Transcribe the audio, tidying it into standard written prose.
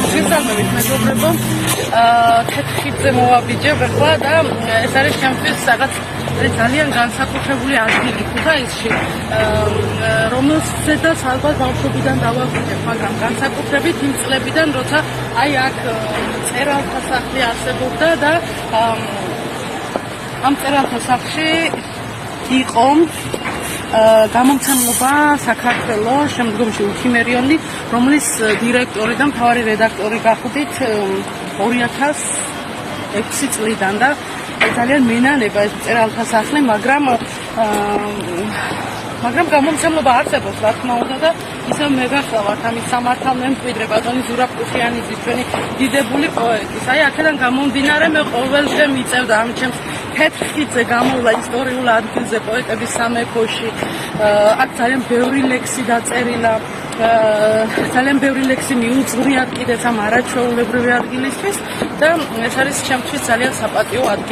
Შესაბამისად, მეგობრებო, თეთრხიდზე მოვაბიჯებ ახლა და ეს არის ჩემთვის რაღაც ძალიან განსაკუთრებული ადგილი ქუთაისში, რომელსაც ალბათ ბავშვობიდან დავაკვირდებ, მაგრამ განსაკუთრებით იმ წლებიდან, როცა აი აქ მწერალთა სახლი არსებობდა და ამ მწერალთა სახლში იყო გამომცემლობა საქართველოს, შემდგომში უქიმერიონი, რომლის დირექტორი და მთავარი რედაქტორი გახდით 2006 წლიდან და ძალიან მენანება ეს მწერალთა სახლი, მაგრამ გამომცემლობა არსებობს, რა თქმა უნდა და ისევ მე გახლავართ ამის სამართალ მემკვიდრე ბატონი ზურაბ კუშიანიძის, ჩვენი დიდებული პოეტის. აი აქედან გამომდინარე მე ყოველდღე მიწევდა ამ ჩემს თეთრხიდზე გამოვლა ისტორიულ ადგილზე პოეტების სამეფოში. აქ ძალიან ბევრი ლექსი დაწერილა, ძალიან ბევრი ლექსი მიუძღვრიათ კიდეც ამ არაჩვეულებრივი ადგილისთვის და ეს არის ჩემთვის ძალიან საპატიო ადგილი.